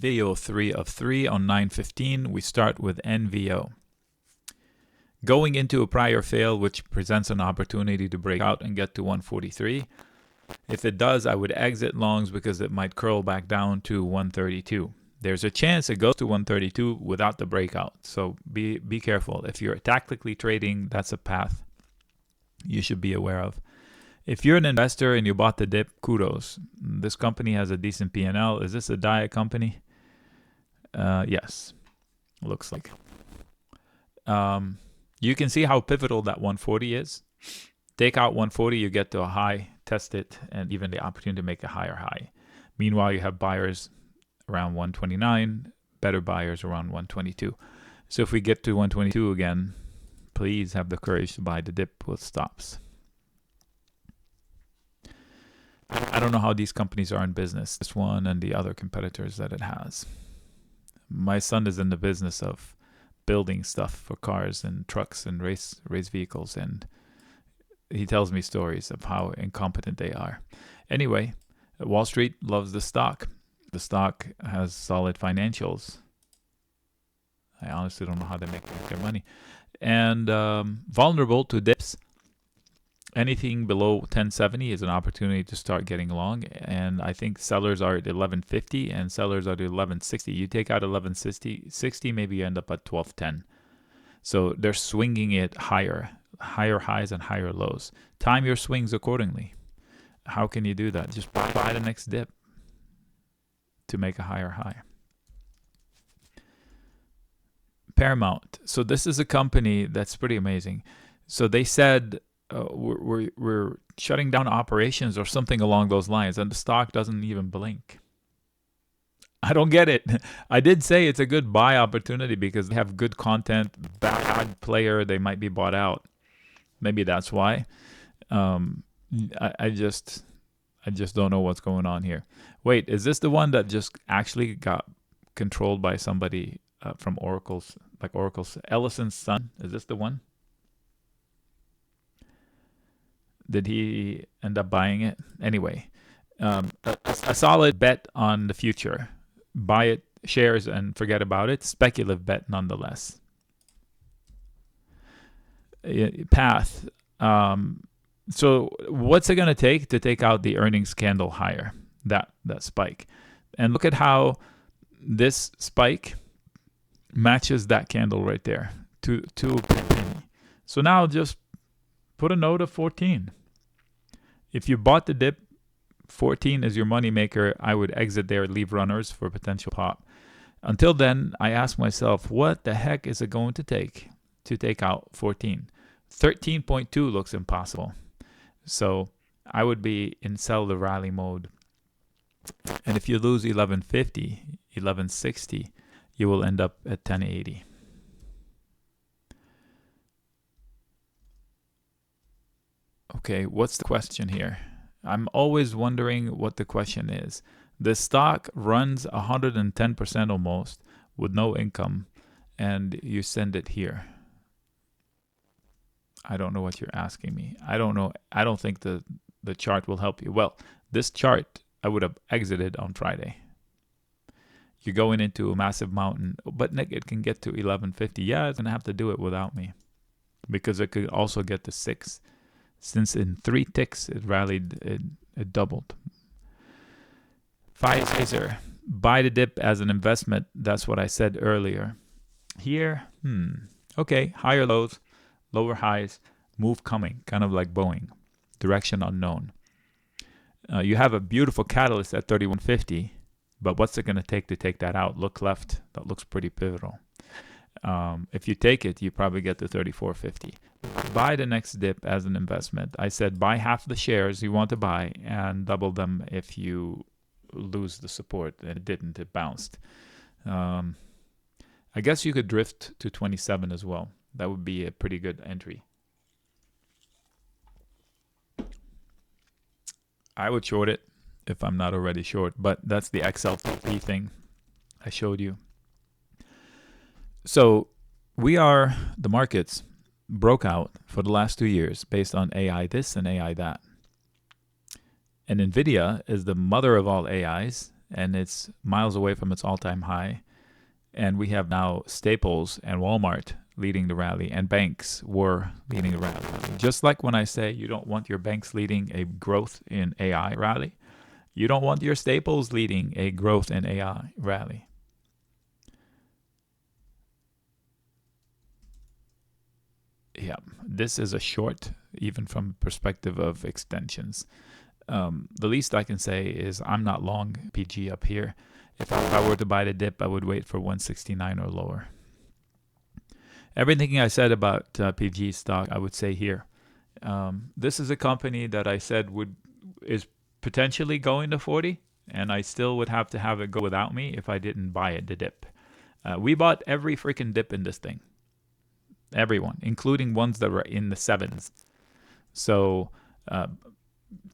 Video 3 of 3 on 9/15. We start with NVO. Going into a prior fail, which presents an opportunity to break out and get to 143. If it does, I would exit longs because it might curl back down to 132. There's a chance it goes to 132 without the breakout. So be careful. If you're tactically trading, that's a path you should be aware of. If you're an investor and you bought the dip, kudos. This company has a decent P&L. Is this a diet company? Yes, looks like. You can see how pivotal that 140 is. Take out 140, you get to a high, test it, and even the opportunity to make a higher high. Meanwhile, you have buyers around 129, better buyers around 122. So if we get to 122 again, please have the courage to buy the dip with stops. I don't know how these companies are in business, this one and the other competitors that it has. My son is in the business of building stuff for cars and trucks and race vehicles, and he tells me stories of how incompetent they are. Anyway, Wall Street loves the stock. The stock has solid financials. I honestly don't know how they make their money. And vulnerable to dips. Anything below 1070 is an opportunity to start getting long. And I think sellers are at 1150 and sellers are at 1160. You take out 1160, maybe you end up at 1210. So they're swinging it higher highs and higher lows. Time your swings accordingly. How can you do that? Just buy the next dip to make a higher high. Paramount. So this is a company that's pretty amazing. So they said we're shutting down operations or something along those lines, and the stock doesn't even blink. I don't get it. I did say it's a good buy opportunity because they have good content, bad player, they might be bought out. Maybe that's why. I just don't know what's going on here. Wait, is this the one that just actually got controlled by somebody from Oracle's, like Oracle's Ellison's son? Is this the one? Did he end up buying it? Anyway, a solid bet on the future. Buy it, shares, and forget about it. Speculative bet nonetheless. Path. So what's it going to take out the earnings candle higher, that spike? And look at how this spike matches that candle right there to a penny. So now just put a note of 14. If you bought the dip, 14 is your money maker. I would exit there, leave runners for potential pop. Until then, I ask myself, what the heck is it going to take out 14? 13.2 looks impossible. So I would be in sell the rally mode. And if you lose 1150, 1160, you will end up at 1080. Okay, what's the question here? I'm always wondering what the question is. The stock runs 110% almost with no income, and you send it here. I don't know what you're asking me. I don't know. I don't think the chart will help you. Well, this chart, I would have exited on Friday. You're going into a massive mountain, but Nick, it can get to 1150. Yeah, it's going to have to do it without me because it could also get to 6. Since in 3 ticks, it rallied, it doubled. Pfizer, buy the dip as an investment. That's what I said earlier. Here, okay, higher lows, lower highs, move coming, kind of like Boeing, direction unknown. You have a beautiful catalyst at 3150, but what's it going to take that out? Look left, that looks pretty pivotal. If you take it, you probably get to 3450. Buy the next dip as an investment. I said buy half the shares you want to buy and double them if you lose the support. And it didn't, it bounced. I guess you could drift to 27 as well. That would be a pretty good entry. I would short it if I'm not already short, but that's the XLTP thing I showed you. So the markets broke out for the last 2 years based on AI this and AI that. And NVIDIA is the mother of all AIs, and it's miles away from its all-time high. And we have now Staples and Walmart leading the rally, and banks were leading the rally. Just like when I say you don't want your banks leading a growth in AI rally, you don't want your Staples leading a growth in AI rally. Yeah, this is a short, even from perspective of extensions. The least I can say is I'm not long PG up here. If I were to buy the dip, I would wait for 169 or lower. Everything I said about PG stock, I would say here. This is a company that I said is potentially going to 40, and I still would have to have it go without me if I didn't buy it, the dip. We bought every freaking dip in this thing. Everyone, including ones that were in the 7s. So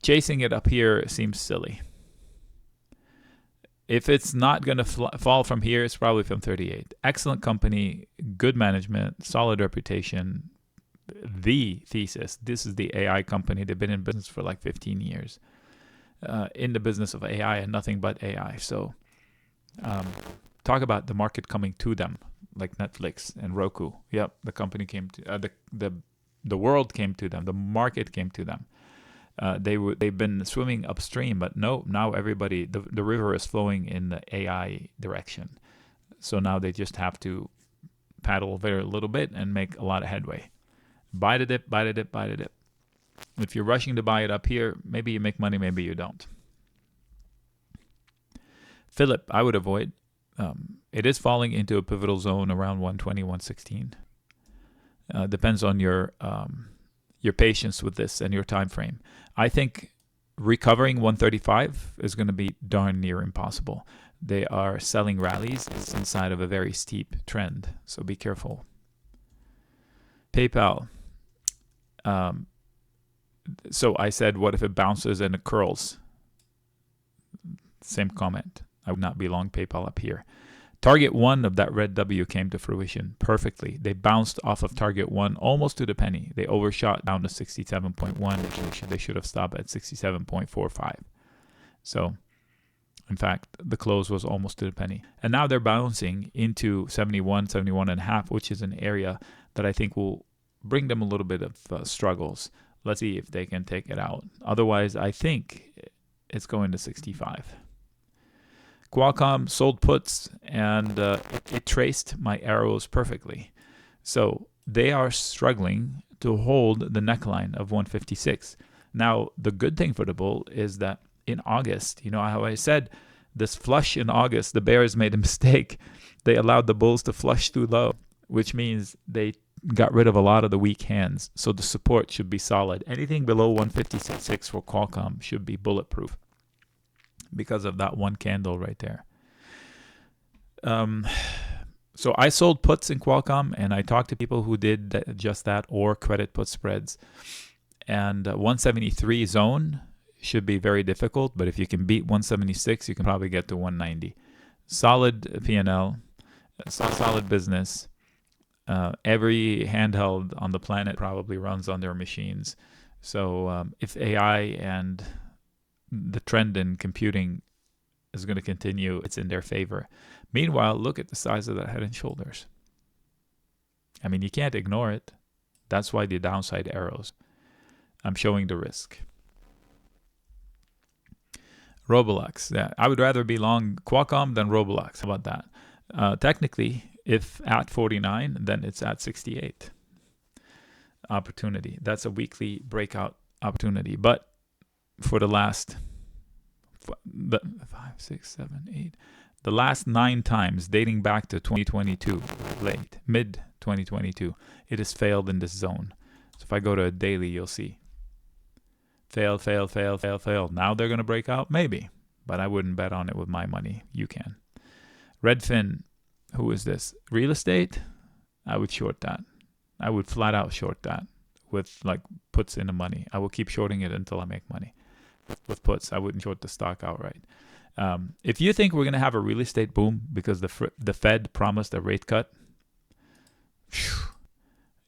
chasing it up here seems silly. If it's not going to fall from here, it's probably from 38. Excellent company, good management, solid reputation. The thesis, this is the AI company. They've been in business for like 15 years. In the business of AI and nothing but AI. So talk about the market coming to them, like Netflix and Roku. Yep, the company came to the world came to them. The market came to them. They've been swimming upstream, but no, now everybody, the river is flowing in the AI direction. So now they just have to paddle very little bit and make a lot of headway. Buy the dip, buy the dip, buy the dip. If you're rushing to buy it up here, maybe you make money, maybe you don't. Philip, I would avoid. It is falling into a pivotal zone around 120, 116. Depends on your patience with this and your time frame. I think recovering 135 is going to be darn near impossible. They are selling rallies. It's inside of a very steep trend, so be careful. PayPal. So I said, what if it bounces and it curls? Same comment. I would not be long PayPal up here. Target 1 of that red W came to fruition perfectly. They bounced off of target 1 almost to the penny. They overshot down to 67.1. They should have stopped at 67.45. So, in fact, the close was almost to the penny. And now they're bouncing into 71, 71.5, which is an area that I think will bring them a little bit of struggles. Let's see if they can take it out. Otherwise, I think it's going to 65. Qualcomm sold puts, and it traced my arrows perfectly. So they are struggling to hold the neckline of 156. Now, the good thing for the bull is that in August, you know how I said this flush in August, the bears made a mistake. They allowed the bulls to flush too low, which means they got rid of a lot of the weak hands. So the support should be solid. Anything below 156 for Qualcomm should be bulletproof because of that one candle right there. So I sold puts in Qualcomm, and I talked to people who did just that, or credit put spreads. And 173 zone should be very difficult, but if you can beat 176, you can probably get to 190. Solid P&L, solid business. Every handheld on the planet probably runs on their machines. So if AI and the trend in computing is going to continue, it's in their favor. Meanwhile, look at the size of that Head and Shoulders. I mean, you can't ignore it. That's why the downside arrows. I'm showing the risk. RBLX. Yeah, I would rather be long Qualcomm than RBLX. How about that? Technically, if at 49, then it's at 68. Opportunity. That's a weekly breakout opportunity. But for the last 5, 6, 7, 8, the last 9 times dating back to 2022, mid 2022, it has failed in this zone. So if I go to a daily, you'll see. Failed. Now they're going to break out? Maybe. But I wouldn't bet on it with my money. You can. Redfin, who is this? Real estate? I would short that. I would flat out short that with like puts in the money. I will keep shorting it until I make money. With puts, I wouldn't short the stock outright. If you think we're going to have a real estate boom because the Fed promised a rate cut,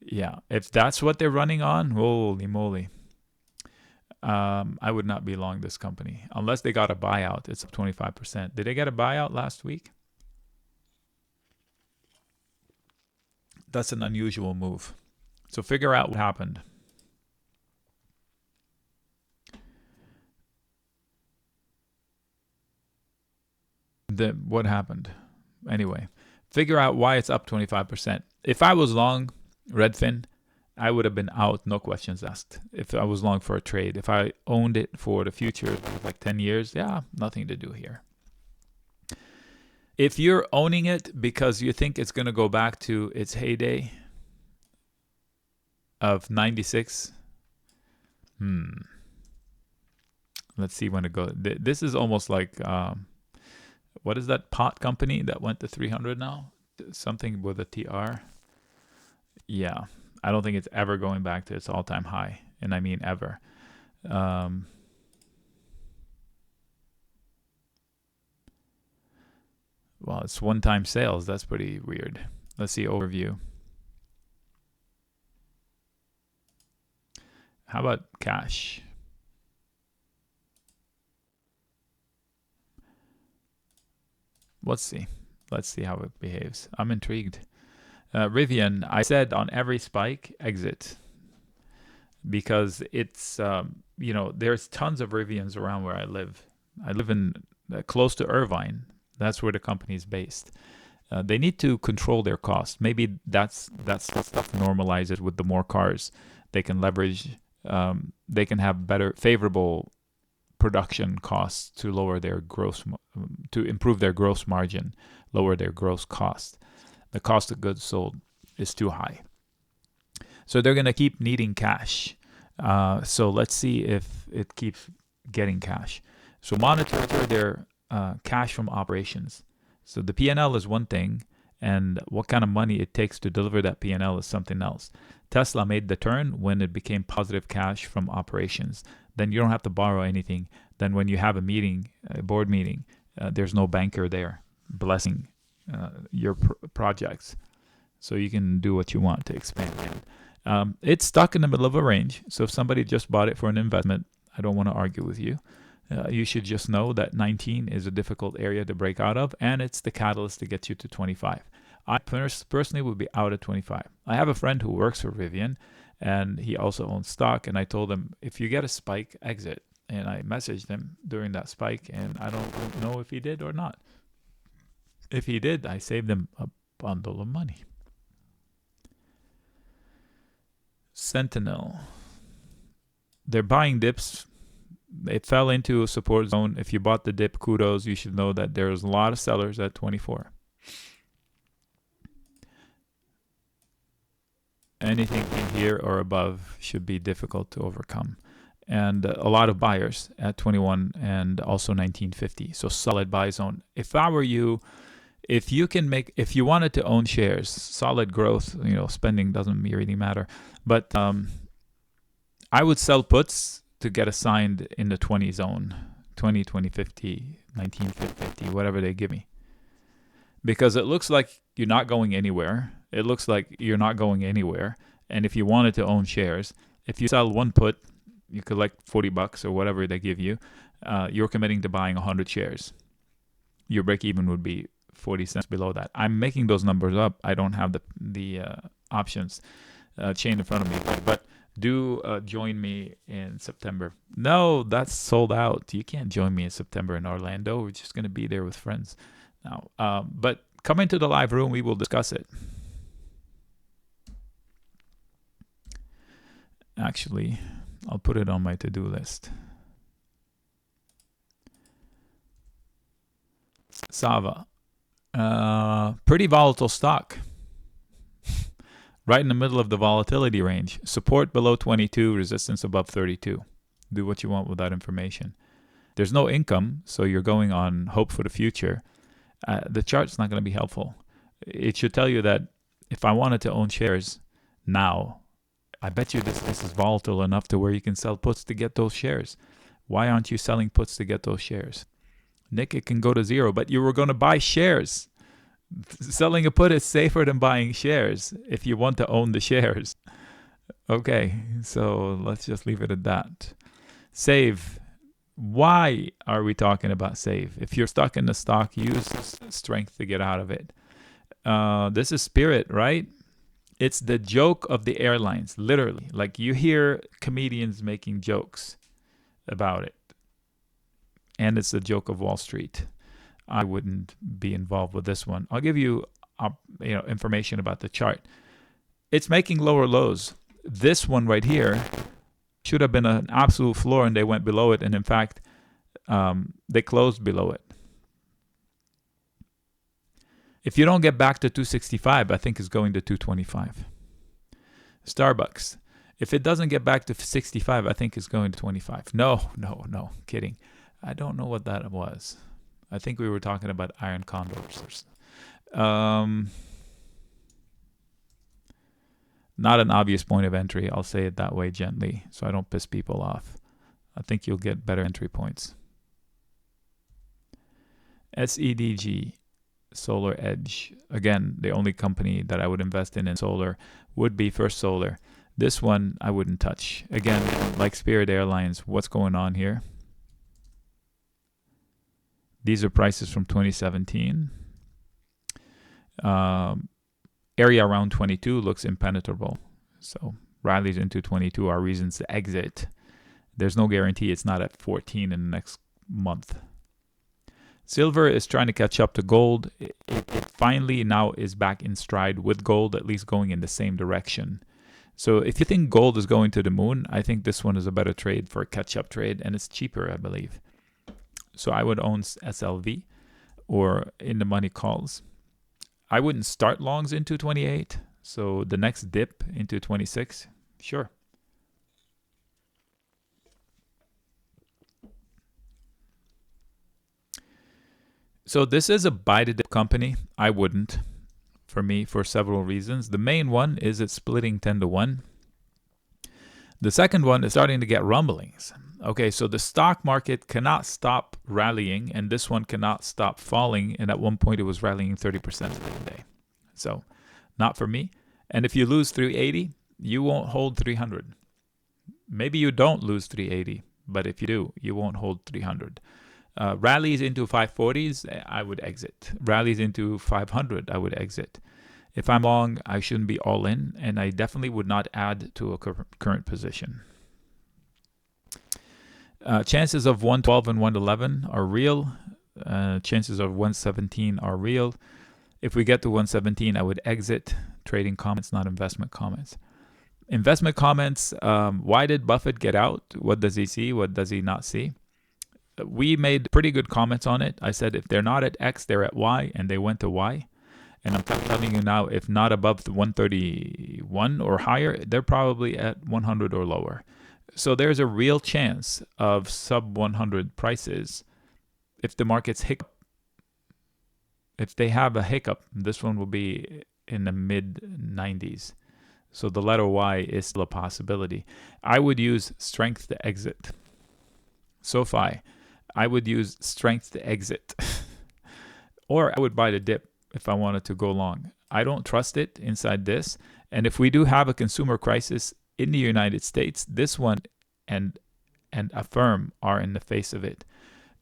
yeah, if that's what they're running on, holy moly. I would not be long this company unless they got a buyout. It's up 25%. Did they get a buyout last week? That's an unusual move. So figure out what happened. What happened? Anyway, figure out why it's up 25%. If I was long Redfin, I would have been out, no questions asked. If I was long for a trade, if I owned it for the future, like 10 years, yeah, nothing to do here. If you're owning it because you think it's going to go back to its heyday of 96, let's see when it goes. This is almost like, what is that pot company that went to 300 now? Something with a TR. Yeah. I don't think it's ever going back to its all-time high, and I mean ever. Well, it's one-time sales. That's pretty weird. Let's see overview. How about cash? Let's see. Let's see how it behaves. I'm intrigued. RIVN, I said on every spike, exit. Because it's, there's tons of RIVNs around where I live. I live in close to Irvine. That's where the company is based. They need to control their costs. Maybe that's the stuff normalizes with the more cars. They can leverage, they can have favorable production costs to lower their to improve their gross margin, lower their gross cost. The cost of goods sold is too high. So they're going to keep needing cash. So let's see if it keeps getting cash. So monitor their cash from operations. So the P&L is one thing, and what kind of money it takes to deliver that P&L is something else. Tesla made the turn when it became positive cash from operations. Then you don't have to borrow anything. Then when you have a meeting, a board meeting, there's no banker there blessing your projects, so you can do what you want to expand it. It's stuck in the middle of a range, so if somebody just bought it for an investment, I don't want to argue with you. You should just know that 19 is a difficult area to break out of, and it's the catalyst to get you to 25. I personally would be out at 25. I have a friend who works for RIVN, and he also owns stock, and I told him, if you get a spike, exit. And I messaged him during that spike, and I don't know if he did or not. If he did, I saved him a bundle of money. Sentinel. They're buying dips. It fell into a support zone. If you bought the dip, kudos. You should know that there's a lot of sellers at 24. Anything in here or above should be difficult to overcome. And a lot of buyers at 21 and also 1950. So solid buy zone. If I were you, if you wanted to own shares, solid growth, spending doesn't really matter. But I would sell puts to get assigned in the 20 zone, 20, 2050, 1950, whatever they give me. Because it looks like you're not going anywhere. It looks like you're not going anywhere. And if you wanted to own shares, if you sell one put, you collect $40 or whatever they give you, you're committing to buying 100 shares. Your break even would be 40 cents below that. I'm making those numbers up. I don't have the options chain in front of me, but do join me in September. No, that's sold out. You can't join me in September in Orlando. We're just going to be there with friends now. But come into the live room. We will discuss it. Actually, I'll put it on my to-do list. SAVA. Pretty volatile stock. Right in the middle of the volatility range. Support below 22, resistance above 32. Do what you want with that information. There's no income, so you're going on hope for the future. The chart's not going to be helpful. It should tell you that if I wanted to own shares now, I bet you this is volatile enough to where you can sell puts to get those shares. Why aren't you selling puts to get those shares? Nick, it can go to zero, but you were going to buy shares. Selling a put is safer than buying shares if you want to own the shares. Okay, so let's just leave it at that. SAVE. Why are we talking about SAVE? If you're stuck in the stock, use strength to get out of it. This is Spirit, right? It's the joke of the airlines, literally. Like, you hear comedians making jokes about it, and it's the joke of Wall Street. I wouldn't be involved with this one. I'll give you, information about the chart. It's making lower lows. This one right here should have been an absolute floor, and they went below it. And in fact, they closed below it. If you don't get back to 265, I think it's going to 225. StarBucks. If it doesn't get back to 65, I think it's going to 25. No, kidding. I don't know what that was. I think we were talking about iron condors. Not an obvious point of entry. I'll say it that way gently so I don't piss people off. I think you'll get better entry points. SEDG, Solar Edge. Again, the only company that I would invest in solar would be First Solar. This one I wouldn't touch. Again, like Spirit Airlines, what's going on here? These are prices from 2017. Area around 22 looks impenetrable. So rallies into 22 are reasons to exit. There's no guarantee it's not at 14 in the next month. Silver is trying to catch up to gold. It finally now is back in stride with gold, at least going in the same direction. So if you think gold is going to the moon, I think this one is a better trade for a catch-up trade, and it's cheaper, I believe. So I would own SLV or in the money calls. I wouldn't start longs into 28. So the next dip into 26, sure. So this is a buy the dip company. I wouldn't, for me, for several reasons. The main one is it's splitting 10-1. The second one is starting to get rumblings. Okay, so the stock market cannot stop rallying, and this one cannot stop falling. And at one point, it was rallying 30% a day. So, not for me. And if you lose 380, you won't hold 300. Maybe you don't lose 380, but if you do, you won't hold 300. Rallies into 540s, I would exit. Rallies into 500, I would exit. If I'm long, I shouldn't be all in, and I definitely would not add to a current position. Chances of 112 and 111 are real. Chances of 117 are real. If we get to 117, I would exit. Trading comments, not investment comments. Investment comments, why did Buffett get out? What does he see? What does he not see? We made pretty good comments on it. I said if they're not at X, they're at Y, and they went to Y. And I'm telling you now, if not above the 131 or higher, they're probably at 100 or lower. So there's a real chance of sub 100 prices. If the markets hiccup, if they have a hiccup, this one will be in the mid 90s. So the letter Y is still a possibility. I would use strength to exit. SOFI, I would use strength to exit. Or I would buy the dip if I wanted to go long. I don't trust it inside this. And if we do have a consumer crisis in the United States, this one and Affirm are in the face of it.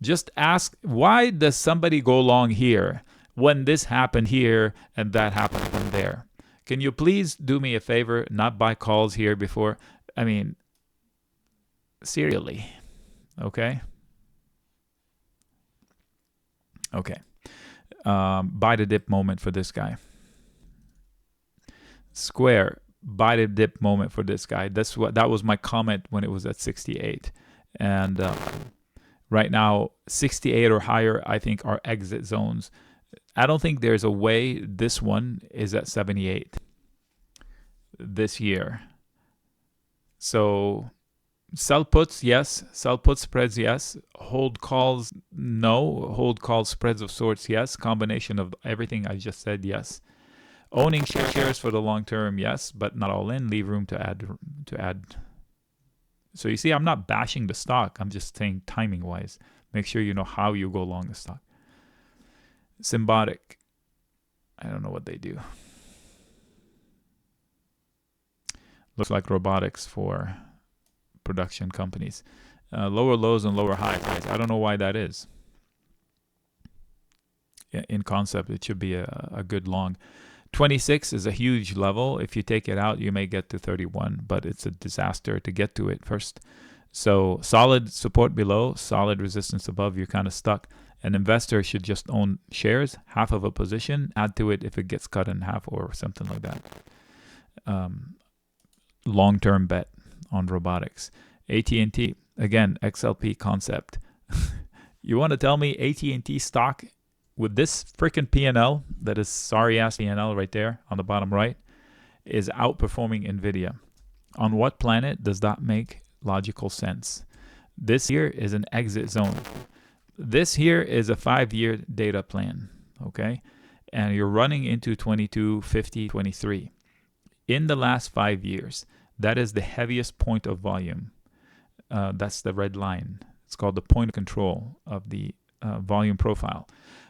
Just ask, why does somebody go long here when this happened here and that happened from there? Can you please do me a favor, not buy calls here before? I mean, seriously. Okay. Buy the dip moment for this guy. Square, buy the dip moment for this guy. That was my comment when it was at 68. And right now, 68 or higher, I think, are exit zones. I don't think there's a way this one is at 78 this year. So sell puts, yes. Sell put spreads, yes. Hold calls, no. Hold call spreads of sorts, yes. Combination of everything I just said, yes. Owning shares for the long term, yes, but not all in. Leave room to add. So you see, I'm not bashing the stock. I'm just saying timing wise. Make sure you know how you go long the stock. Symbiotic. I don't know what they do. Looks like robotics for production companies. lower lows and lower highs. I don't know why that is. In concept, it should be a good long. 26 is a huge level. If you take it out, you may get to 31, but it's a disaster to get to it first. So solid support below, solid resistance above, you're kind of stuck. An investor should just own shares, half of a position, add to it if it gets cut in half or something like that. Long-term bet on robotics. AT&T, again, XLP concept. You want to tell me AT&T stock with this freaking P&L, that is sorry-ass P&L right there on the bottom right, is outperforming NVIDIA? On what planet does that make logical sense? This here is an exit zone. This here is a 5-year data plan, okay? And you're running into 22, 50, 23. In the last 5 years, that is the heaviest point of volume. That's the red line. It's called the point of control of the volume profile,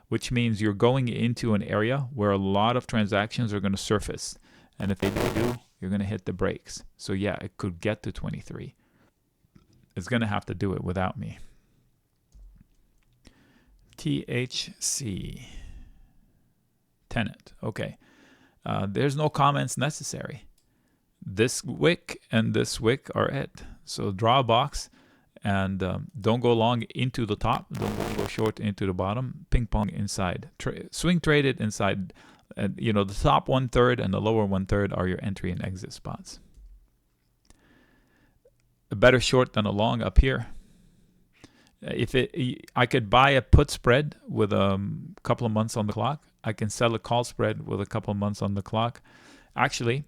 which means you're going into an area where a lot of transactions are going to surface. And if they do, you're going to hit the brakes. So yeah, it could get to 23. It's going to have to do it without me. THC. Tenet. Okay. There's no comments necessary. This wick and this wick are it. So draw a box and don't go long into the top. Don't go short into the bottom. Ping pong inside. Swing trade it inside. You know, the top 1/3 and the lower 1/3 are your entry and exit spots. A better short than a long up here. I could buy a put spread with a couple of months on the clock. I can sell a call spread with a couple of months on the clock. Actually,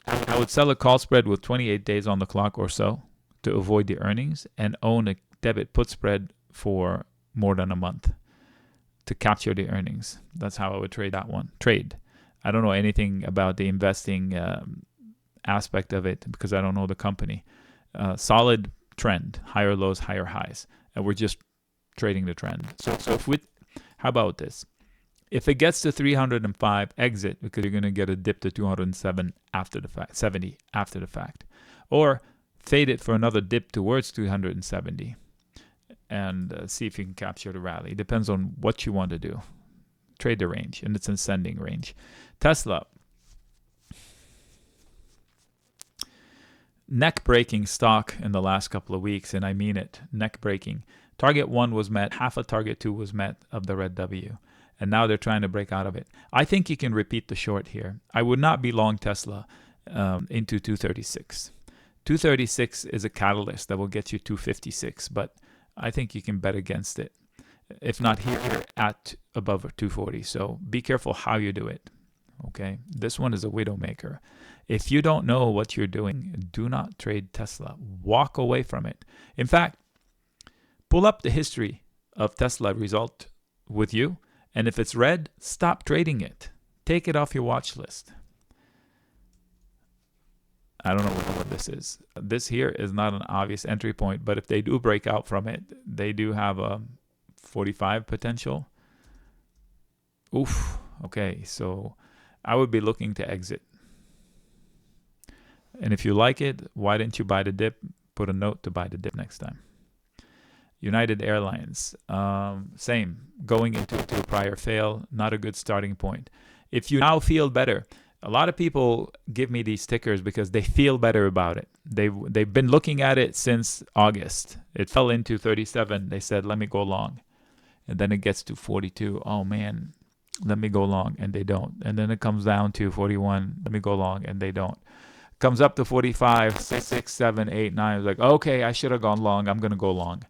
I would sell a call spread with 28 days on the clock or so to avoid the earnings, and own a debit put spread for more than a month to capture the earnings. That's how I would trade that one. I don't know anything about the investing aspect of it because I don't know the company. Solid trend, higher lows, higher highs, and we're just trading the trend. So how about this? If it gets to 305, exit, because you're going to get a dip to 207 after the fact, 70 after the fact, or fade it for another dip towards 270 and see if you can capture the rally. It depends on what you want to do. Trade the range, and it's an ascending range. Tesla. Neck-breaking stock in the last couple of weeks, and I mean it, neck-breaking. Target 1 was met, half of target 2 was met of the red W, and now they're trying to break out of it. I think you can repeat the short here. I would not be long Tesla into 236. 236 is a catalyst that will get you 256, but I think you can bet against it. If not here, at above 240. So be careful how you do it. Okay, this one is a widowmaker. If you don't know what you're doing, do not trade Tesla. Walk away from it. In fact, pull up the history of Tesla result with you, and if it's red, stop trading it. Take it off your watch list. I don't know what this is. This here is not an obvious entry point, but if they do break out from it, they do have a 45 potential. Oof. Okay, so I would be looking to exit. And if you like it, why didn't you buy the dip? Put a note to buy the dip next time. United Airlines, same. Going into a prior fail, not a good starting point. If you now feel better, a lot of people give me these stickers because they feel better about it. They've been looking at it since August. It fell into 37. They said, let me go long. And then it gets to 42. Oh, man, let me go long. And they don't. And then it comes down to 41. Let me go long. And they don't. Comes up to 45, 6, 7, 8, 9. It's like, okay, I should have gone long. I'm going to go long.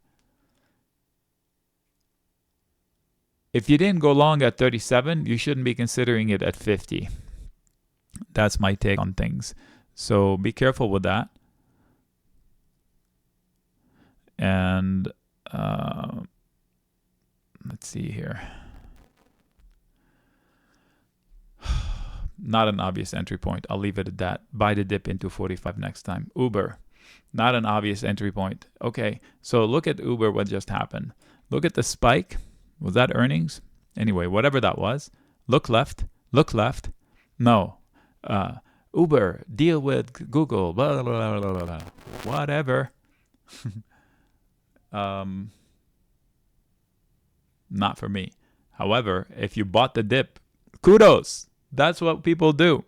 If you didn't go long at 37, you shouldn't be considering it at 50. That's my take on things. So be careful with that. And let's see here. Not an obvious entry point. I'll leave it at that. Buy the dip into 45 next time. Uber. Not an obvious entry point. Okay, so look at Uber, what just happened. Look at the spike. Was that earnings? Anyway, whatever that was. Look left. Look left. No. Uber, deal with Google. Blah, blah, blah, blah, blah. Whatever. not for me. However, if you bought the dip, kudos. That's what people do.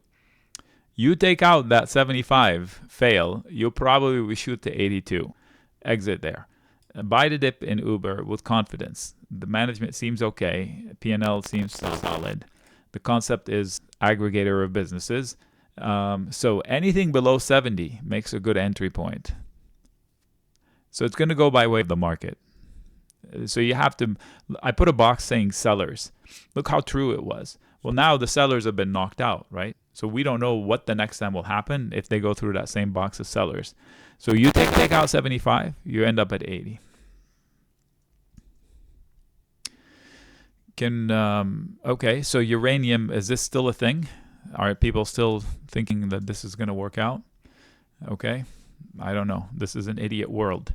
You take out that 75 fail, you'll probably shoot to 82. Exit there. Buy the dip in Uber with confidence. The management seems okay. P&L seems solid. The concept is aggregator of businesses. So anything below 70 makes a good entry point. So it's going to go by way of the market. So you have to, I put a box saying sellers. Look how true it was. Well, now the sellers have been knocked out, right? So we don't know what the next time will happen if they go through that same box of sellers. So you take out 75, you end up at 80. Okay, so uranium, is this still a thing? Are people still thinking that this is going to work out? Okay, I don't know. This is an idiot world.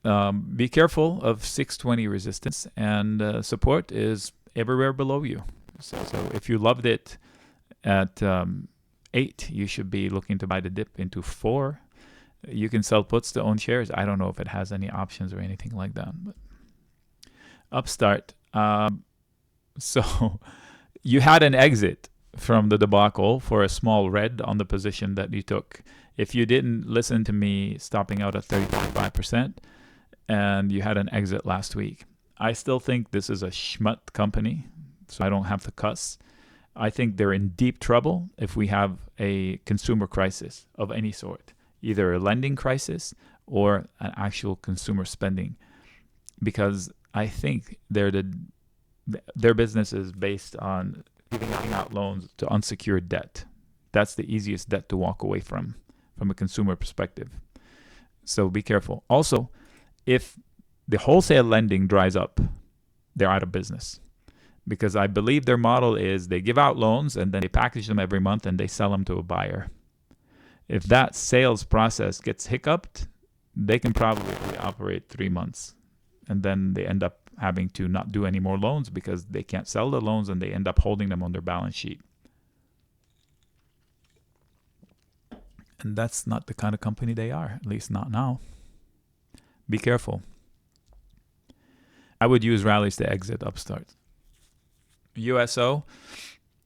Be careful of 620 resistance, and support is everywhere below you. So if you loved it at 8, you should be looking to buy the dip into 4. You can sell puts to own shares. I don't know if it has any options or anything like that. But Upstart. So you had an exit from the debacle for a small red on the position that you took. If you didn't listen to me stopping out at 35%, and you had an exit last week, I still think this is a schmut company, so I don't have to cuss. I think they're in deep trouble if we have a consumer crisis of any sort, either a lending crisis or an actual consumer spending, because I think their business is based on giving out loans to unsecured debt. That's the easiest debt to walk away from a consumer perspective. So be careful. Also, if the wholesale lending dries up, they're out of business, because I believe their model is they give out loans and then they package them every month and they sell them to a buyer. If that sales process gets hiccuped, they can probably operate 3 months, and then they end up having to not do any more loans because they can't sell the loans and they end up holding them on their balance sheet. And that's not the kind of company they are, at least not now. Be careful. I would use rallies to exit Upstart. USO,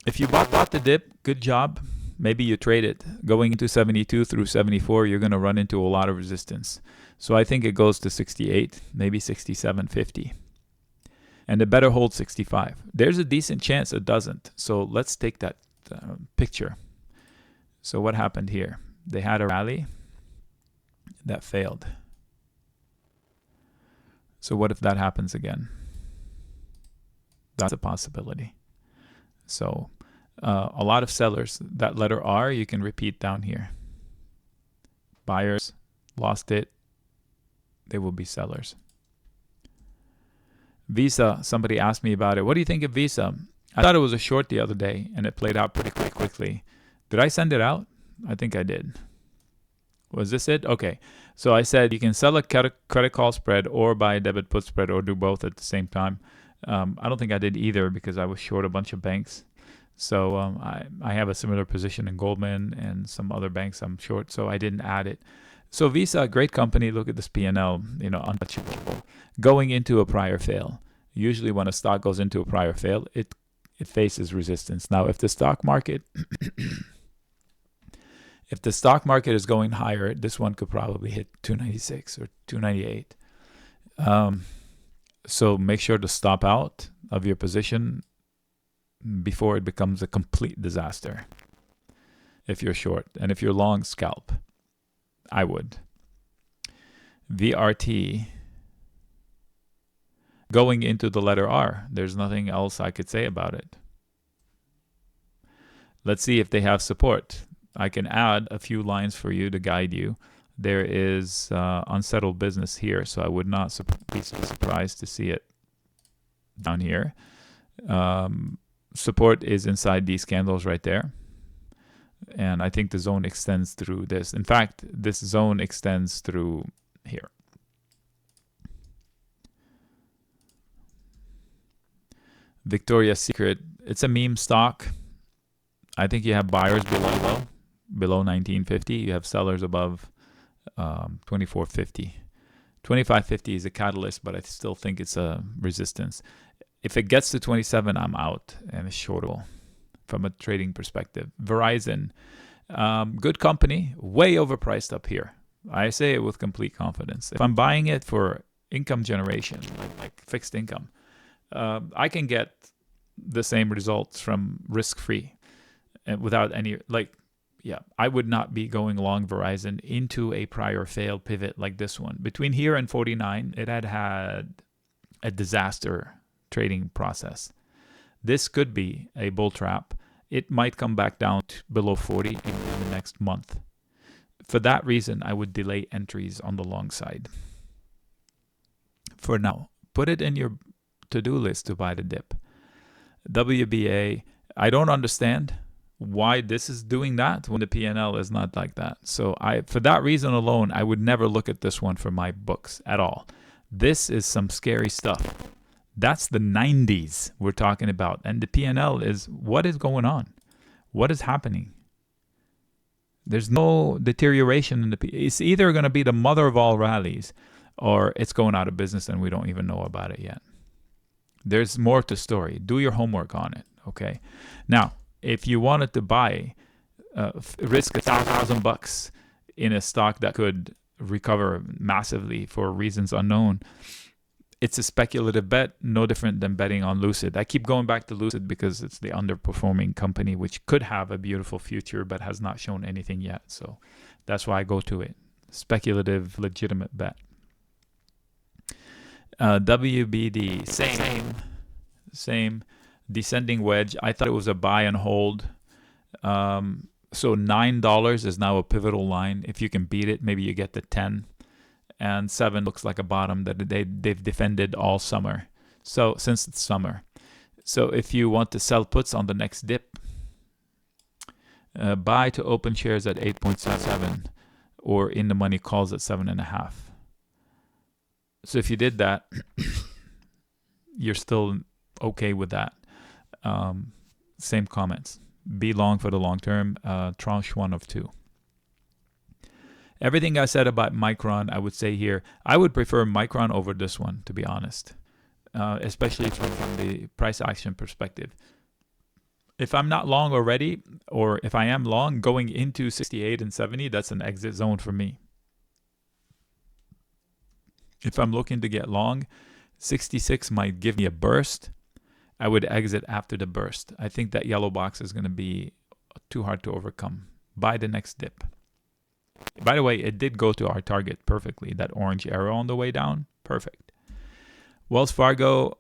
if you bought the dip, good job. Maybe you trade it. Going into 72 through 74, you're going to run into a lot of resistance. So I think it goes to 68, maybe 67.50. And it better hold 65. There's a decent chance it doesn't. So let's take that picture. So what happened here? They had a rally that failed. So what if that happens again? That's a possibility. So a lot of sellers, that letter R, you can repeat down here. Buyers lost it. They will be sellers. Visa, somebody asked me about it. What do you think of Visa? I thought it was a short the other day, and it played out pretty quickly. Did I send it out? I think I did. Was this it? Okay. So I said you can sell a credit call spread or buy a debit put spread or do both at the same time. I don't think I did either because I was short a bunch of banks. So I have a similar position in Goldman and some other banks I'm short, so I didn't add it. So Visa, a great company. Look at this P&L, untouchable. Going into a prior fail. Usually when a stock goes into a prior fail, it faces resistance. Now, if the stock market is going higher, this one could probably hit 296 or 298. So make sure to stop out of your position before it becomes a complete disaster. If you're short, and if you're long, scalp. I would. VRT, going into the letter R. There's nothing else I could say about it. Let's see if they have support. I can add a few lines for you to guide you. There is unsettled business here, so I would not be surprised to see it down here. Support is inside these candles right there. And I think the zone extends through this. In fact, this zone extends through here. Victoria's Secret, it's a meme stock. I think you have buyers below 1950. You have sellers above 2450. 25.50 is a catalyst, but I still think it's a resistance. If it gets to 27, I'm out and it's shortable from a trading perspective. Verizon, good company, way overpriced up here. I say it with complete confidence. If I'm buying it for income generation, like fixed income, I can get the same results from risk-free and without any, I would not be going long Verizon into a prior failed pivot like this one. Between here and 49, it had a disaster trading process. This could be a bull trap. It might come back down to below 40 in the next month. For that reason, I would delay entries on the long side. For now, put it in your to-do list to buy the dip. WBA, I don't understand why this is doing that when the P&L is not like that. So for that reason alone, I would never look at this one for my books at all. This is some scary stuff. That's the 90s we're talking about. And the P&L is what is going on? What is happening? There's no deterioration in the It's either going to be the mother of all rallies or it's going out of business and we don't even know about it yet. There's more to the story. Do your homework on it, okay? Now, if you wanted to buy, risk $1,000 in a stock that could recover massively for reasons unknown, it's a speculative bet, no different than betting on Lucid. I keep going back to Lucid because it's the underperforming company, which could have a beautiful future, but has not shown anything yet. So that's why I go to it. Speculative, legitimate bet. WBD, same. Descending wedge. I thought it was a buy and hold. So $9 is now a pivotal line. If you can beat it, maybe you get to 10. And 7 looks like a bottom that they've defended all summer. So since it's summer. So if you want to sell puts on the next dip, buy to open shares at 8.77 or in the money calls at 7.5. So if you did that, you're still okay with that. Same comments. Be long for the long term. Tranche 1 of 2. Everything I said about Micron, I would say here, I would prefer Micron over this one, to be honest, especially from the price action perspective. If I'm not long already, or if I am long, going into 68 and 70, that's an exit zone for me. If I'm looking to get long, 66 might give me a burst. I would exit after the burst. I think that yellow box is going to be too hard to overcome. Buy the next dip. By the way, it did go to our target perfectly. That orange arrow on the way down, perfect. Wells Fargo,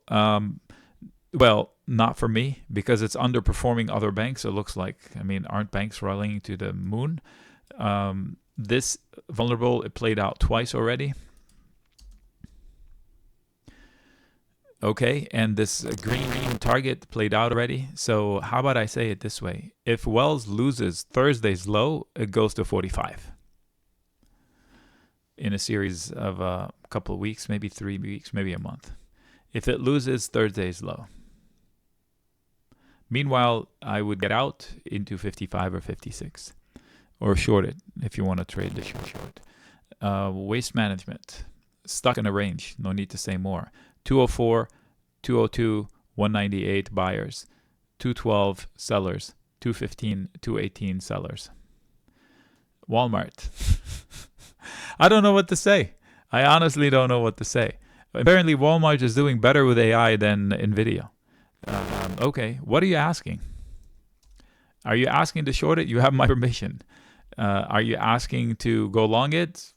well, not for me because it's underperforming other banks. It looks like, aren't banks rallying to the moon? This vulnerable, it played out twice already. Okay, and this green target played out already. So how about I say it this way? If Wells loses Thursday's low, it goes to 45. In a series of a couple of weeks, maybe 3 weeks, maybe a month. If it loses Thursday's low. Meanwhile, I would get out into 55 or 56. Or short it if you want to trade the short. Waste management. Stuck in a range. No need to say more. 204, 202, 198 buyers. 212 sellers. 215, 218 sellers. Walmart. I don't know what to say. I honestly don't know what to say. Apparently, Walmart is doing better with AI than NVIDIA. Okay, what are you asking? Are you asking to short it? You have my permission. Are you asking to go long it?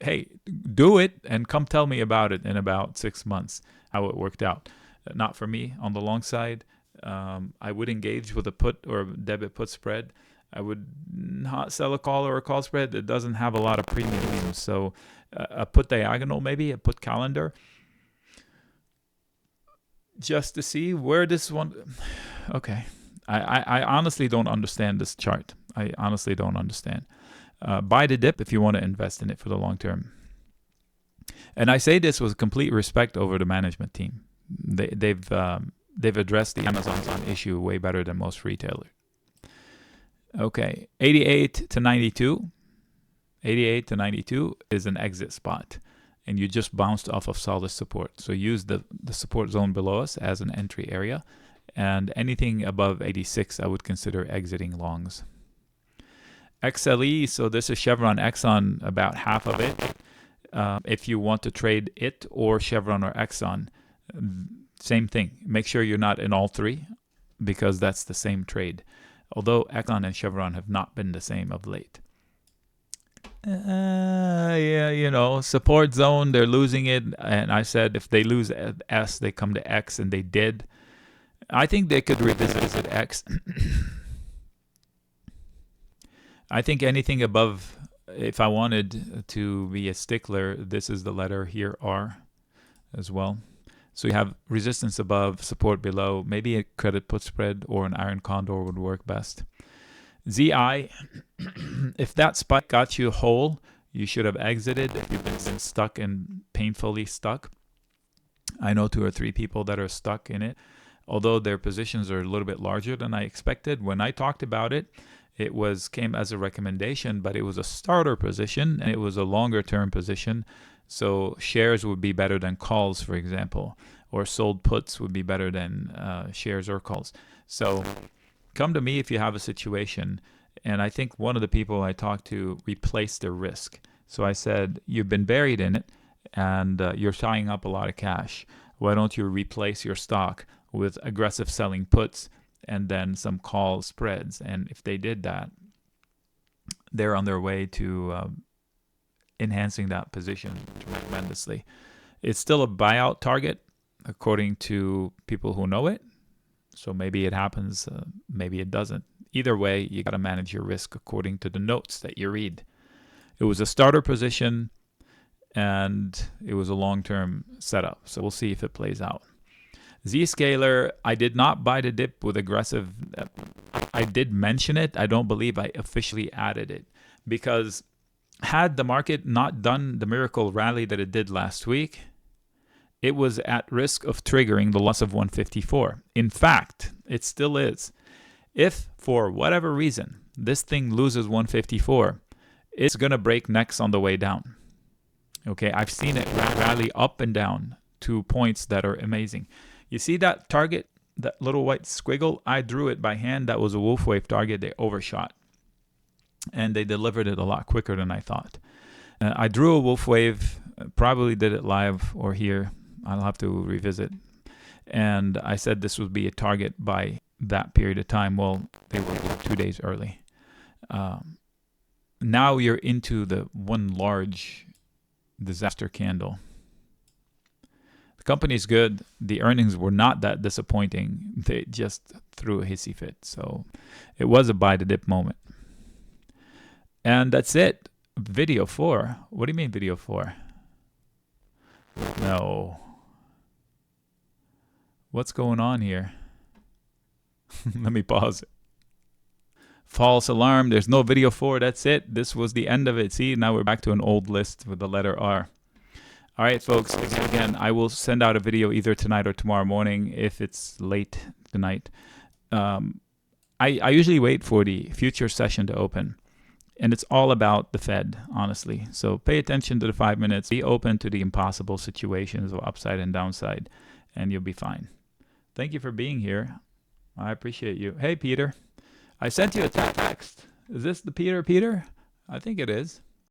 Hey, do it and come tell me about it in about 6 months, how it worked out. Not for me on the long side. I would engage with a put or debit put spread. I would not sell a call or a call spread that doesn't have a lot of premium. So a put diagonal, maybe a put calendar, just to see where this one. Okay, I honestly don't understand this chart. I honestly don't understand. Buy the dip if you want to invest in it for the long term. And I say this with complete respect over the management team. They've addressed the Amazon issue way better than most retailers. Okay, 88 to 92. 88 to 92 is an exit spot. and you just bounced off of solid support. So use the support zone below us as an entry area, and anything above 86 I would consider exiting longs. XLE, so this is Chevron Exxon, about half of it. If you want to trade it or Chevron or Exxon, same thing. Make sure you're not in all three, because that's the same trade. Although Exxon and Chevron have not been the same of late. Yeah, you know, support zone, they're losing it. And I said if they lose S, they come to X, and they did. I think they could revisit X. I think anything above, if I wanted to be a stickler, this is the letter here, R, as well. So you have resistance above, support below. Maybe a credit put spread or an iron condor would work best. ZI, if that spike got you whole, you should have exited if you've been stuck and painfully stuck. I know 2 or 3 people that are stuck in it, although their positions are a little bit larger than I expected. When I talked about it, it came as a recommendation, but it was a starter position and it was a longer term position. So shares would be better than calls, for example, or sold puts would be better than shares or calls. So come to me if you have a situation. And I think one of the people I talked to replaced their risk. So I said, you've been buried in it and you're tying up a lot of cash. Why don't you replace your stock with aggressive selling puts and then some call spreads? And if they did that, they're on their way to enhancing that position tremendously. It's still a buyout target according to people who know it. So maybe it happens, maybe it doesn't. Either way, you got to manage your risk according to the notes that you read. It was a starter position and it was a long-term setup. So we'll see if it plays out. Zscaler, I did not buy the dip with aggressive. I did mention it. I don't believe I officially added it, because had the market not done the miracle rally that it did last week, it was at risk of triggering the loss of 154. In fact, it still is. If for whatever reason this thing loses 154, it's going to break necks on the way down. Okay, I've seen it rally up and down to points that are amazing. You see that target, that little white squiggle? I drew it by hand. That was a wolf wave target. They overshot. And they delivered it a lot quicker than I thought. I drew a wolf wave, probably did it live or here. I'll have to revisit. And I said this would be a target by that period of time. Well, they were 2 days early. Now you're into the one large disaster candle. The company's good. The earnings were not that disappointing. They just threw a hissy fit. So it was a buy the dip moment. And that's it. Video 4. What do you mean video 4? No. What's going on here? Let me pause it. False alarm. There's no video 4. That's it. This was the end of it. See, now we're back to an old list with the letter R. All right, folks. Again, I will send out a video either tonight or tomorrow morning if it's late tonight. I usually wait for the future session to open. And it's all about the Fed, honestly. So pay attention to the 5 minutes. Be open to the impossible situations of upside and downside, and you'll be fine. Thank you for being here. I appreciate you. Hey, Peter. I sent you a text. Is this the Peter? I think it is.